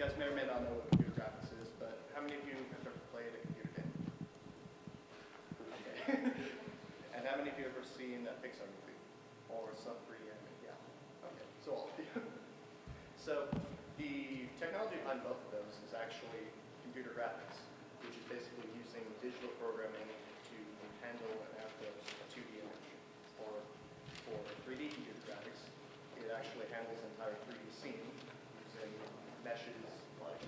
guys may or may not know what computer graphics is, but how many of you have ever played a computer game? Okay. And how many of you have ever seen a Pixar movie? Or some 3D anime? Yeah. Okay, so all of you. So the technology behind both of those is actually computer graphics, which is basically using digital programming to handle and output a 2D image. Or for 3D computer graphics, it actually handles an entire 3D scene using meshes like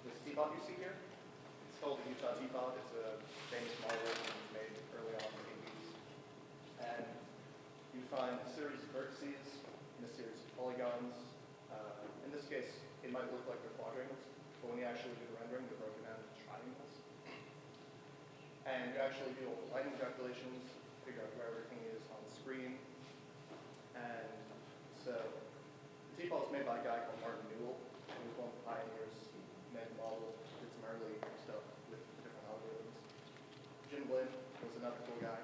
this teapot you see here. It's called the Utah teapot. It's a famous marble that was made early on in the 80s. And you find a series of vertices in a series of polygons. In this case, it might look like they're quadrangles, but when you actually do the rendering, they're broken down into triangles. And you actually do all the lighting calculations, figure out where everything is on the screen. And so the teapot was made by a guy called Martin Newell, who was one of the pioneers. He made a model, did some early stuff with different algorithms. Jim Blinn was another cool guy.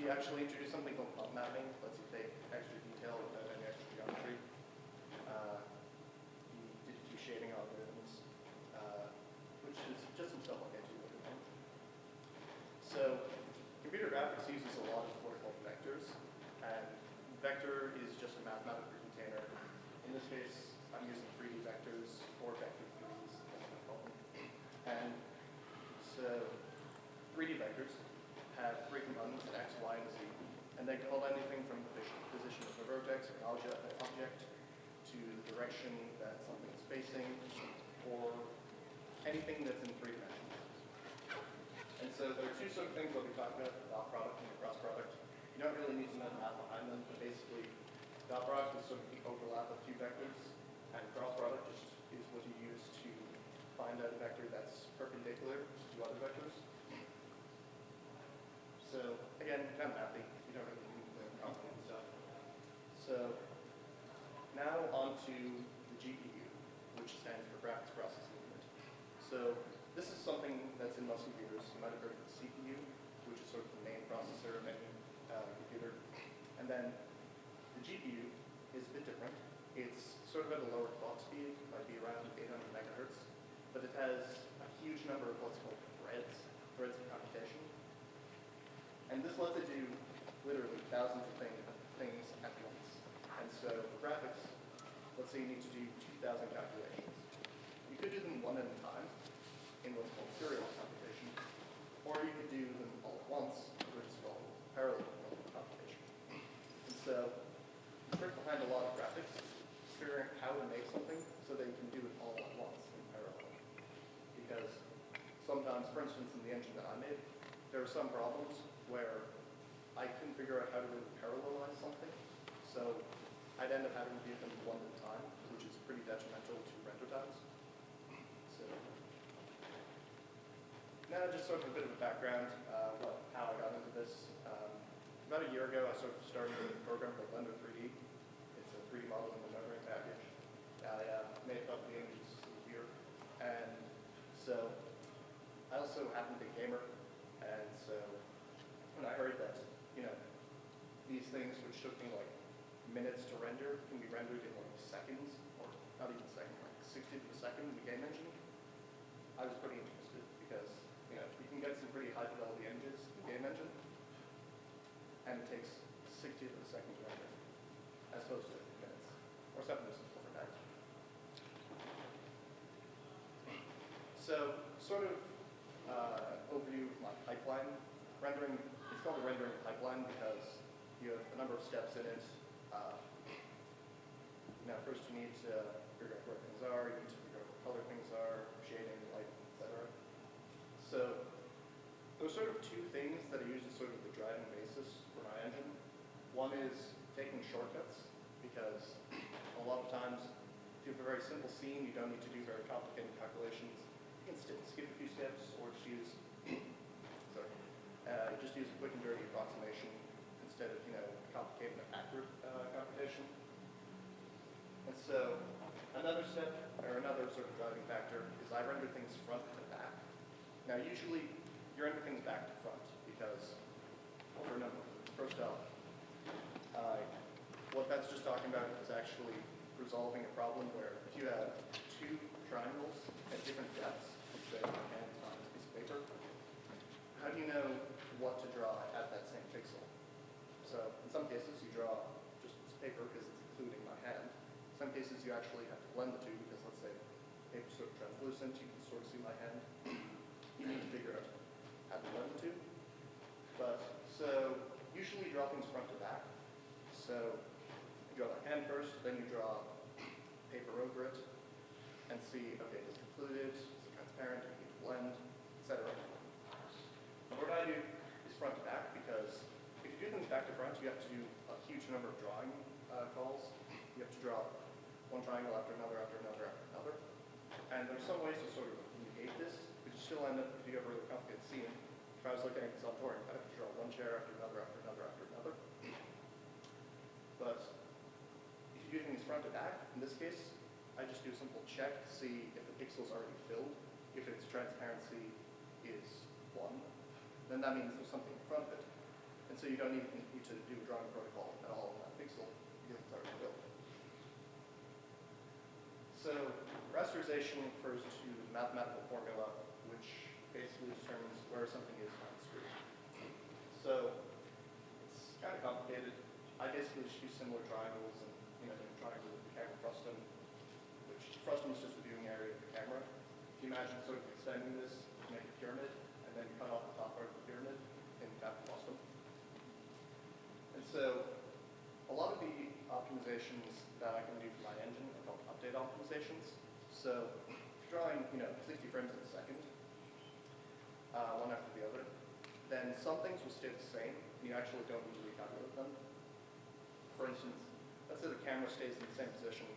He actually introduced something called bump mapping, lets you take extra detail without any extra geometry. He did a few shading algorithms, which is just some stuff I'll get to later on. So computer graphics uses a lot of what are called vectors, and vector is just a mathematical container. In this case, I'm using 3D vectors, or vector 3Ds, as I call them. And so 3D vectors have 3 components, x, y, and z, and they can hold anything from the position of a vertex or an object to the direction that something is facing, or anything that's in 3 dimensions. And so there are 2 sort of things we'll be talking about, the dot product and the cross product. You don't really need to know the math behind them, but basically, dot product is sort of the overlap of 2 vectors, and cross product is what you use to find out a vector that's perpendicular to 2 other vectors. So again, kind of mathy. You don't really need the complicated stuff. So now on to the GPU, which stands for graphics processing unit. So this is something that's in most computers. You might have heard of the CPU, which is sort of the main processor of any computer. And then the GPU is a bit different. It's sort of at a lower clock speed, might be around 800 megahertz, but it has a huge number of what's called threads of computation. And this lets it do literally thousands of things at once. And so for graphics, let's say you need to do 2,000 calculations. You could do them one at a time in what's called serial computation, or you could do them all at once, which is called parallel computation. And so the trick behind a lot of graphics is figuring out how to make something so that you can do it all at once in parallel. Because sometimes, for instance, in the engine that I made, there are some problems where I couldn't figure out how to really parallelize something. So I'd end up having to do them one at a time, which is pretty detrimental to render times. So now just sort of a bit of a background, how I got into this. About a year ago, I sort of started a program called Blender 3D. It's a 3D modeling and rendering package. I made a couple of images here. And so I also happen to be a gamer. And so when I heard that, these things which took me like minutes to render can be rendered in like seconds, or not even seconds, like 60th of a second in the game engine, I was pretty interested because, you can get some pretty high fidelity images in the game engine, and it takes 60th of a second to render, as opposed to minutes, or 7 minutes for that. So, sort of overview of my pipeline. Rendering, it's called a rendering pipeline because you have a number of steps in it. First you need to figure out where things are, you need to figure out what color things are, shading, light, etc. So there's sort of 2 things that I use as sort of the driving basis for my engine. One is taking shortcuts, because a lot of times if you have a very simple scene, you don't need to do very complicated calculations. You can skip a few steps or just use just use a quick and dirty approximation instead of, complicated and accurate computation. And so another step, or another sort of driving factor, is I render things front to back. Now usually you render things back to front because, for a number of reasons. First off, what that was just talking about is actually resolving a problem where if you have two triangles at different depths, which say my hand is on this piece of paper, how do you know what to draw at that same pixel? So in some cases you draw just this paper because it's including my hand. In some cases you actually have to blend the two because let's say paper's sort of translucent, you can sort of see my hand. You need to figure out how to blend the two. But so usually you draw things front to back. So you draw the hand first, then you draw paper over it, and see, okay, is it included, is it transparent, do you need to blend, etc. What I do is front to back because if you do things back to front, you have to do a huge number of drawing calls. You have to draw one triangle after another, after another, after another. And there's some ways to sort of negate this, but you still end up, if you have a really complicated scene, if I was looking at this on touring, I'd have to draw one chair after another, after another, after another. But if you do things front to back, in this case, I just do a simple check to see if the pixel's already filled. If its transparency is 1, then that means there's something in front of it. And so you don't even need to do a drawing protocol at all on that pixel because it's already filled. So rasterization refers to the mathematical formula which basically determines where something is on the screen. So it's kind of complicated. I basically just use similar triangles and triangle with the camera frustum, which frustum is just the viewing area of the camera. If you imagine sort of extending this to make a pyramid, and then you cut off the top part of the pyramid, and you have frustum. And so a lot of the optimizations that I can do for my engine are called update optimizations. So if you're drawing 60 frames in a second, one after the other, then some things will stay the same, and you actually don't need to recalculate them. For instance, let's say the camera stays in the same position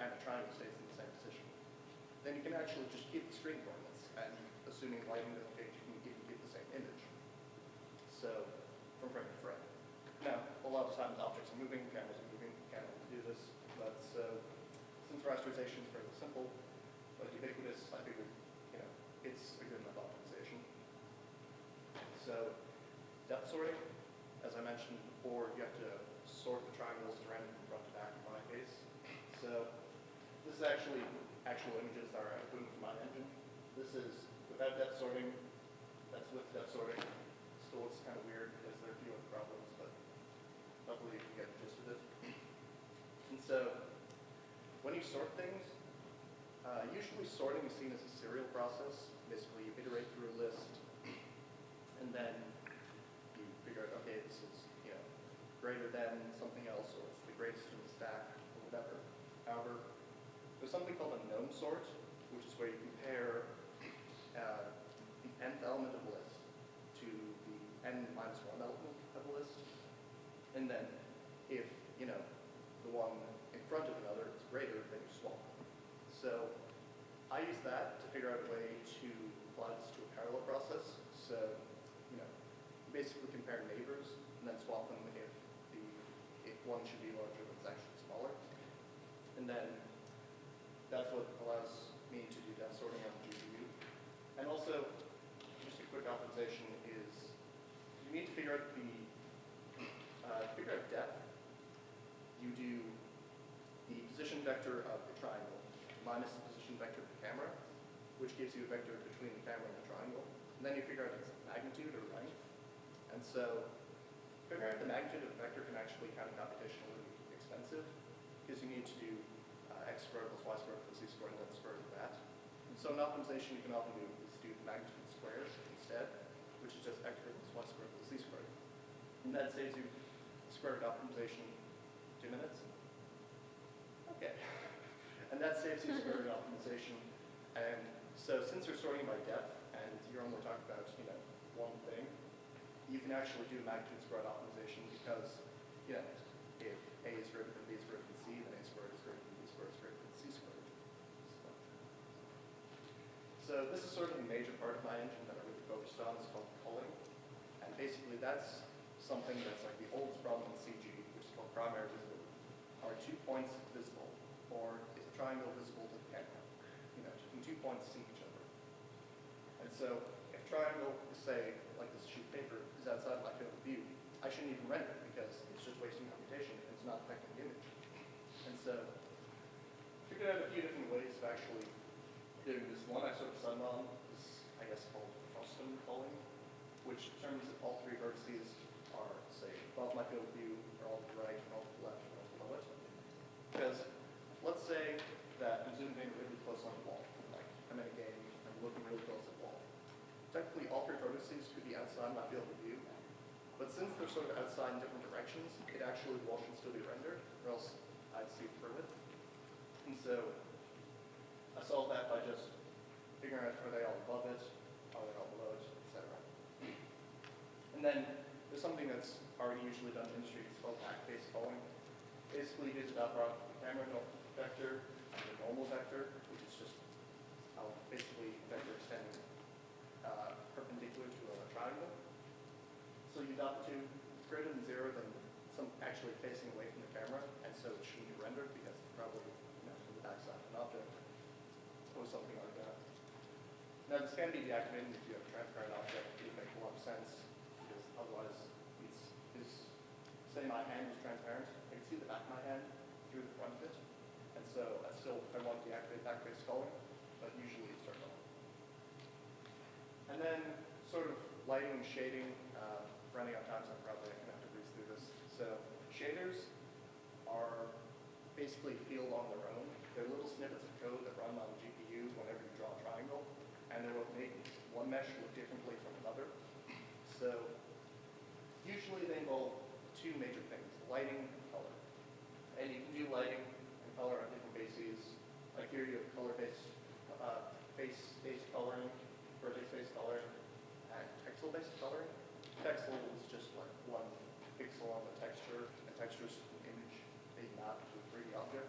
and the triangle stays in the same position. Then you can actually just keep the screen coordinates, and assuming lighting doesn't change, you can keep the same image. So, from frame to frame. Now, a lot of times objects are moving, cameras are moving, you can't really do this, but since rasterization is fairly simple, but ubiquitous, I figured, it's a good enough optimization. So, depth sorting, as I mentioned before, you have to sort the triangles to random from front to back in my case. So this is actually actual images that are outputting from my engine. This is without depth sorting, that's with depth sorting. Still looks kind of weird because there are a few other problems, but hopefully you can get the gist of it. And so when you sort things, usually sorting is seen as a serial process. Basically you iterate through a list and then you figure out, okay, this is greater than something else, or it's the greatest in the stack, or whatever. However, there's something called a gnome sort, which is where you compare the nth element of a list to the n-1 element of a list. And then if, the one in front of another is greater, then you swap them. So I use that to figure out a way to apply this to a parallel process. So, you basically compare neighbors and then swap them if one should be larger but it's actually smaller. And then that's what allows me to do depth sorting on the GPU. And also, just a quick optimization is you need to figure out depth. You do the position vector of the triangle minus the position vector of the camera, which gives you a vector between the camera and the triangle. And then you figure out its magnitude or length. And so figuring out the magnitude of the vector can actually be kind of computationally expensive because you need to do x squared plus y squared plus z squared and then square root of that. And so an optimization you can often do is do the magnitude squared instead, which is just x squared plus y squared plus z squared. And that saves you square root optimization 2 minutes. Okay. And that saves you square root optimization. And so since you're sorting by depth and you're only talking about one thing, you can actually do magnitude squared optimization because, if a is greater than b is greater than c, then a squared is greater than b squared is greater than c squared. So this is sort of a major part of my engine that I really focused on. It's called culling. And basically that's something that's like the oldest problem in CG, which is called primary visibility. Are 2 points visible, or is a triangle visible to the camera? Can 2 points see each other? And so if triangle is, say, like this sheet of paper, is outside my field of view, I shouldn't even render it because it's just wasting computation and it's not affecting the image. There's one I sort of settled on, is I guess called custom culling, which determines if all three vertices are, say, above my field of view, or all to the right, or all to the left, or all below it. Because let's say that I'm zoomed in really close on the wall. Like I'm in a game, I'm looking really close at the wall. Technically, all three vertices could be outside my field of view, but since they're sort of outside in different directions, the wall should still be rendered, or else I'd see through it. And so I solved that by just figuring out are they all above it, are they all below it, etc. And then there's something that's already usually done in industry, it's called back-based culling. Basically, it is about the camera vector and the normal vector, which is just basically vector extending perpendicular to a triangle. So you dot to greater than 0, then some actually facing away from the camera, and so it shouldn't be rendered because it's probably from the backside of an object or something like that. Now this can be deactivated if you have a transparent object. It would make a lot of sense because otherwise it's say my hand is transparent, I can see the back of my hand through the front of it, and so I want to deactivate back-based culling, but usually it's turned on. And then sort of lighting and shading. Running out of time, so I'm probably going to have to breeze through this. So shaders are basically field on their own. They're little snippets of code that run on the GPU whenever you draw a triangle, and they will make one mesh look differently from another. So usually they involve two major things, lighting and color. And you can do lighting and color on different bases. Like here you have color-based, face-based coloring, vertex-based coloring, and texel-based coloring. Texel is just like one pixel on the texture, and texture is an image that you map to a 3D object.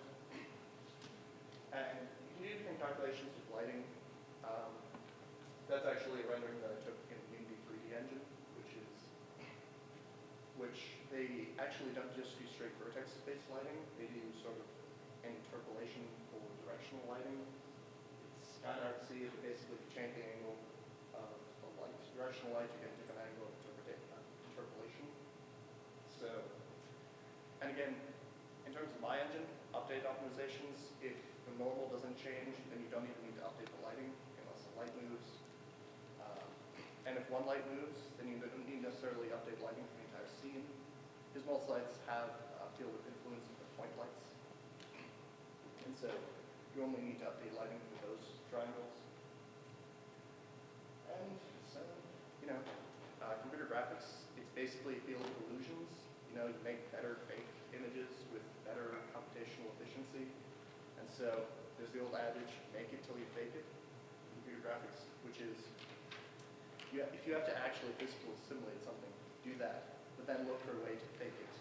And you can do different calculations with lighting. That's actually a rendering that I took in the Unity 3D engine, which they actually don't just do straight vertex-based lighting. They do sort of interpolation or directional lighting. It's kind of hard to see. It basically change the angle of the light. Directional light, you get a different angle of interpolation. So, and again, in terms of my engine, update optimizations, if the normal doesn't change, then you don't even need to update the lighting unless the light moves. And if one light moves, then you don't need necessarily update lighting for the entire scene. Because most lights have field of influence of the point lights. And so you only need to update lighting for those triangles. And so, computer graphics, it's basically field of illusions. You make better fake images with better computational efficiency. And so there's the old adage, make it till you fake it, in computer graphics, which is, if you have to actually physically simulate something, do that, but then look for a way to fake it.